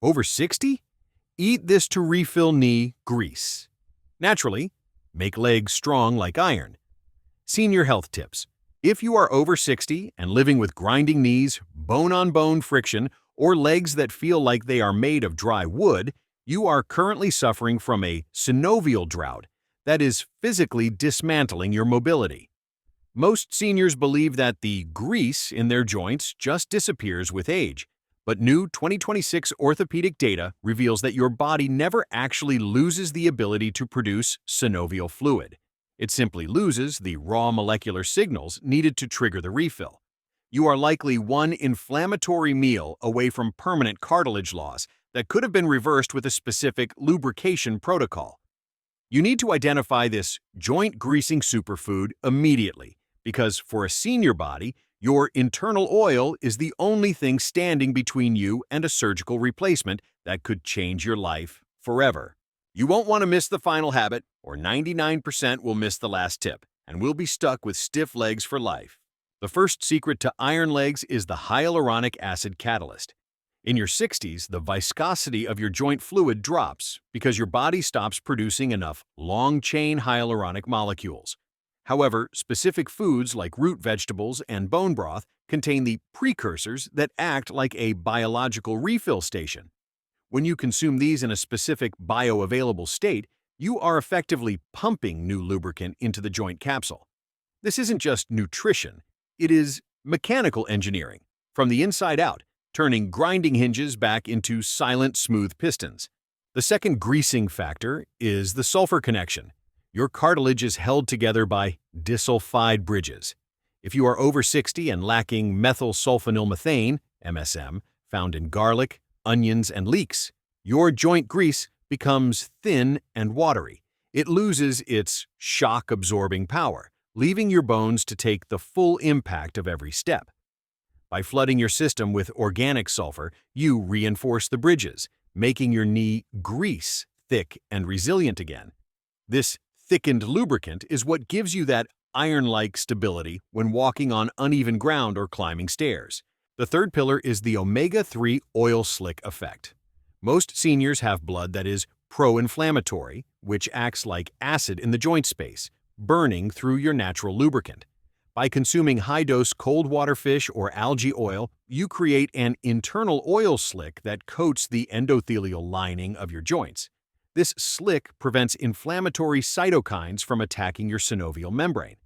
Over 60? Eat this to refill knee grease. Naturally, make legs strong like iron. Senior health tips. If you are over 60 and living with grinding knees, bone-on-bone friction, or legs that feel like they are made of dry wood, you are currently suffering from a synovial drought that is physically dismantling your mobility. Most seniors believe that the grease in their joints just disappears with age, but new 2026 orthopedic data reveals that your body never actually loses the ability to produce synovial fluid. It simply loses the raw molecular signals needed to trigger the refill. You are likely one inflammatory meal away from permanent cartilage loss that could have been reversed with a specific lubrication protocol. You need to identify this joint greasing superfood immediately, because for a senior body, your internal oil is the only thing standing between you and a surgical replacement that could change your life forever. You won't want to miss the final habit, or 99% will miss the last tip, and will be stuck with stiff legs for life. The first secret to iron legs is the hyaluronic acid catalyst. In your 60s, the viscosity of your joint fluid drops because your body stops producing enough long-chain hyaluronic molecules. However, specific foods like root vegetables and bone broth contain the precursors that act like a biological refill station. When you consume these in a specific bioavailable state, you are effectively pumping new lubricant into the joint capsule. This isn't just nutrition, it is mechanical engineering, from the inside out, turning grinding hinges back into silent, smooth pistons. The second greasing factor is the sulfur connection. Your cartilage is held together by disulfide bridges. If you are over 60 and lacking methylsulfonylmethane, MSM, found in garlic, onions, and leeks, your joint grease becomes thin and watery. It loses its shock-absorbing power, leaving your bones to take the full impact of every step. By flooding your system with organic sulfur, you reinforce the bridges, making your knee grease thick and resilient again. This thickened lubricant is what gives you that iron-like stability when walking on uneven ground or climbing stairs. The third pillar is the omega-3 oil slick effect. Most seniors have blood that is pro-inflammatory, which acts like acid in the joint space, burning through your natural lubricant. By consuming high-dose cold water fish or algae oil, you create an internal oil slick that coats the endothelial lining of your joints. This slick prevents inflammatory cytokines from attacking your synovial membrane.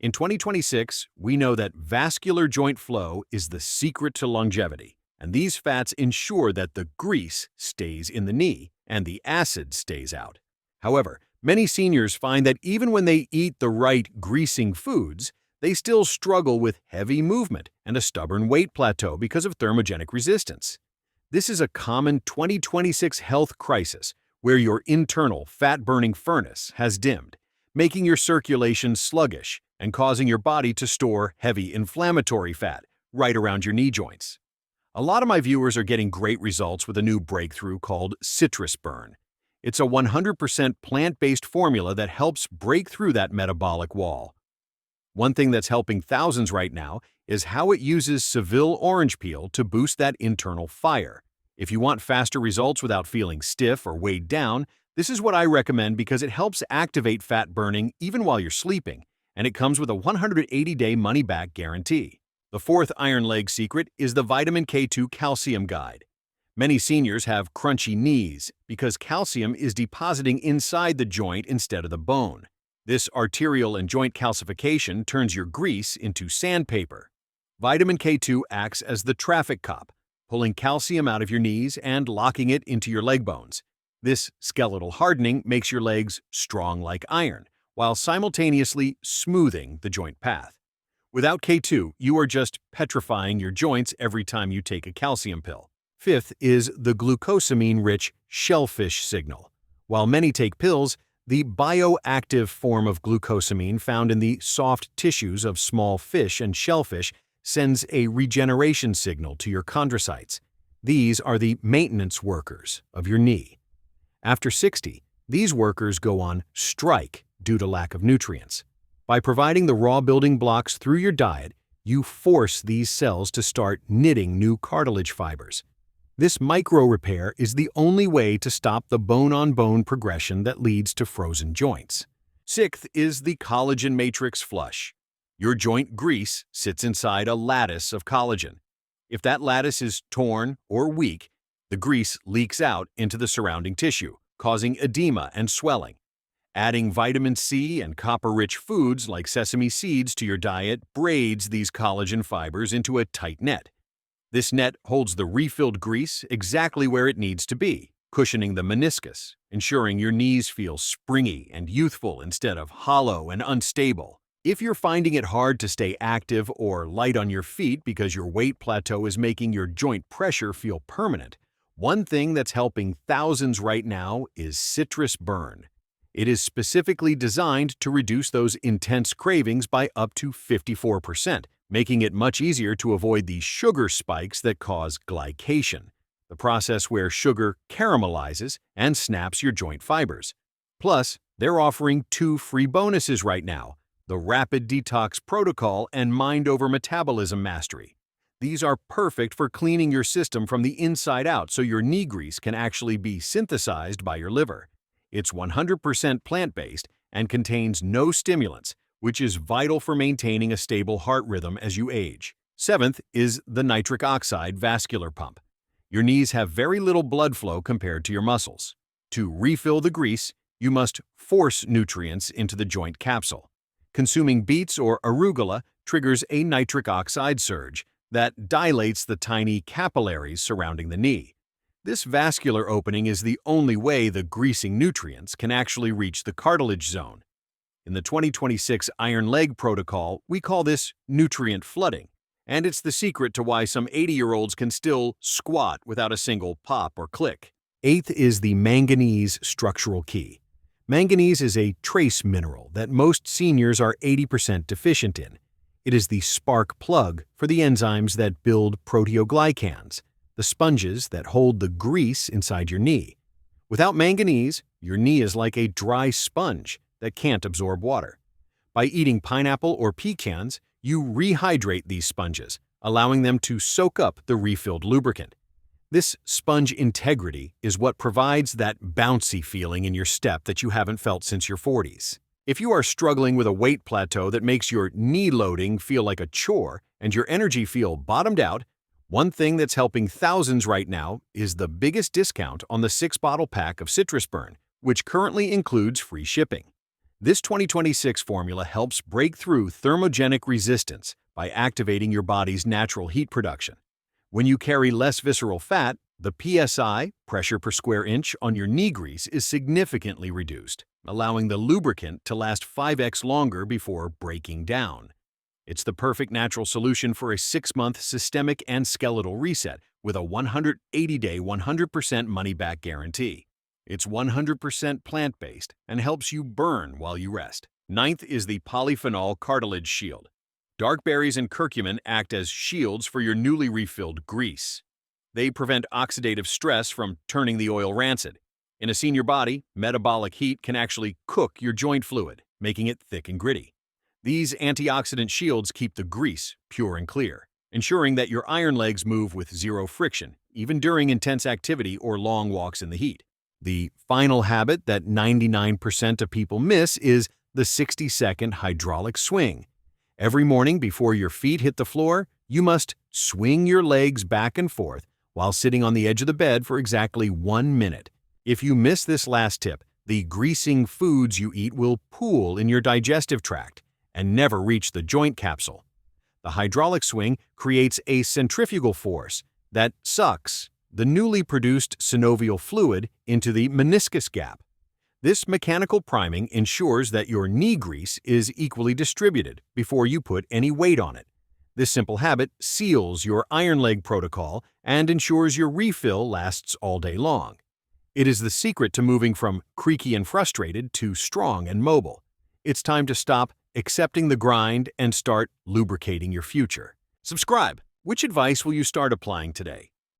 In 2026, we know that vascular joint flow is the secret to longevity, and these fats ensure that the grease stays in the knee and the acid stays out. However, many seniors find that even when they eat the right greasing foods, they still struggle with heavy movement and a stubborn weight plateau because of thermogenic resistance. This is a common 2026 health crisis where your internal fat-burning furnace has dimmed, making your circulation sluggish and causing your body to store heavy inflammatory fat right around your knee joints. A lot of my viewers are getting great results with a new breakthrough called Citrus Burn. It's a 100% plant-based formula that helps break through that metabolic wall. One thing that's helping thousands right now is how it uses Seville orange peel to boost that internal fire. If you want faster results without feeling stiff or weighed down, this is what I recommend because it helps activate fat burning even while you're sleeping, and it comes with a 180-day money-back guarantee. The fourth iron leg secret is the vitamin K2 calcium guide. Many seniors have crunchy knees because calcium is depositing inside the joint instead of the bone. This arterial and joint calcification turns your grease into sandpaper. Vitamin K2 acts as the traffic cop, pulling calcium out of your knees and locking it into your leg bones. This skeletal hardening makes your legs strong like iron, while simultaneously smoothing the joint path. Without K2, you are just petrifying your joints every time you take a calcium pill. Fifth is the glucosamine-rich shellfish signal. While many take pills, the bioactive form of glucosamine found in the soft tissues of small fish and shellfish sends a regeneration signal to your chondrocytes. These are the maintenance workers of your knee. After 60, these workers go on strike due to lack of nutrients. By providing the raw building blocks through your diet, you force these cells to start knitting new cartilage fibers. This micro repair is the only way to stop the bone-on-bone progression that leads to frozen joints. Sixth is the collagen matrix flush. Your joint grease sits inside a lattice of collagen. If that lattice is torn or weak, the grease leaks out into the surrounding tissue, causing edema and swelling. Adding vitamin C and copper-rich foods like sesame seeds to your diet braids these collagen fibers into a tight net. This net holds the refilled grease exactly where it needs to be, cushioning the meniscus, ensuring your knees feel springy and youthful instead of hollow and unstable. If you're finding it hard to stay active or light on your feet because your weight plateau is making your joint pressure feel permanent, one thing that's helping thousands right now is Citrus Burn. It is specifically designed to reduce those intense cravings by up to 54%, making it much easier to avoid the sugar spikes that cause glycation, the process where sugar caramelizes and snaps your joint fibers. Plus, they're offering 2 free bonuses right now: the Rapid Detox Protocol and Mind Over Metabolism Mastery. These are perfect for cleaning your system from the inside out so your knee grease can actually be synthesized by your liver. It's 100% plant-based and contains no stimulants, which is vital for maintaining a stable heart rhythm as you age. Seventh is the nitric oxide vascular pump. Your knees have very little blood flow compared to your muscles. To refill the grease, you must force nutrients into the joint capsule. Consuming beets or arugula triggers a nitric oxide surge that dilates the tiny capillaries surrounding the knee. This vascular opening is the only way the greasing nutrients can actually reach the cartilage zone. In the 2026 Iron Leg Protocol, we call this nutrient flooding, and it's the secret to why some 80-year-olds can still squat without a single pop or click. Eighth is the manganese structural key. Manganese is a trace mineral that most seniors are 80% deficient in. It is the spark plug for the enzymes that build proteoglycans, the sponges that hold the grease inside your knee. Without manganese, your knee is like a dry sponge that can't absorb water. By eating pineapple or pecans, you rehydrate these sponges, allowing them to soak up the refilled lubricant. This sponge integrity is what provides that bouncy feeling in your step that you haven't felt since your 40s. If you are struggling with a weight plateau that makes your knee loading feel like a chore and your energy feel bottomed out, one thing that's helping thousands right now is the biggest discount on the 6-bottle pack of Citrus Burn, which currently includes free shipping. This 2026 formula helps break through thermogenic resistance by activating your body's natural heat production. When you carry less visceral fat, the PSI, pressure per square inch, on your knee grease is significantly reduced, allowing the lubricant to last 5x longer before breaking down. It's the perfect natural solution for a 6-month systemic and skeletal reset with a 180-day 100% money-back guarantee. It's 100% plant-based and helps you burn while you rest. Ninth is the polyphenol cartilage shield. Dark berries and curcumin act as shields for your newly refilled grease. They prevent oxidative stress from turning the oil rancid. In a senior body, metabolic heat can actually cook your joint fluid, making it thick and gritty. These antioxidant shields keep the grease pure and clear, ensuring that your iron legs move with zero friction, even during intense activity or long walks in the heat. The final habit that 99% of people miss is the 60-second hydraulic swing. Every morning before your feet hit the floor, you must swing your legs back and forth while sitting on the edge of the bed for exactly 1 minute. If you miss this last tip, the greasing foods you eat will pool in your digestive tract and never reach the joint capsule. The hydraulic swing creates a centrifugal force that sucks the newly produced synovial fluid into the meniscus gap. This mechanical priming ensures that your knee grease is equally distributed before you put any weight on it. This simple habit seals your Iron Leg protocol and ensures your refill lasts all day long. It is the secret to moving from creaky and frustrated to strong and mobile. It's time to stop accepting the grind and start lubricating your future. Subscribe. Which advice will you start applying today?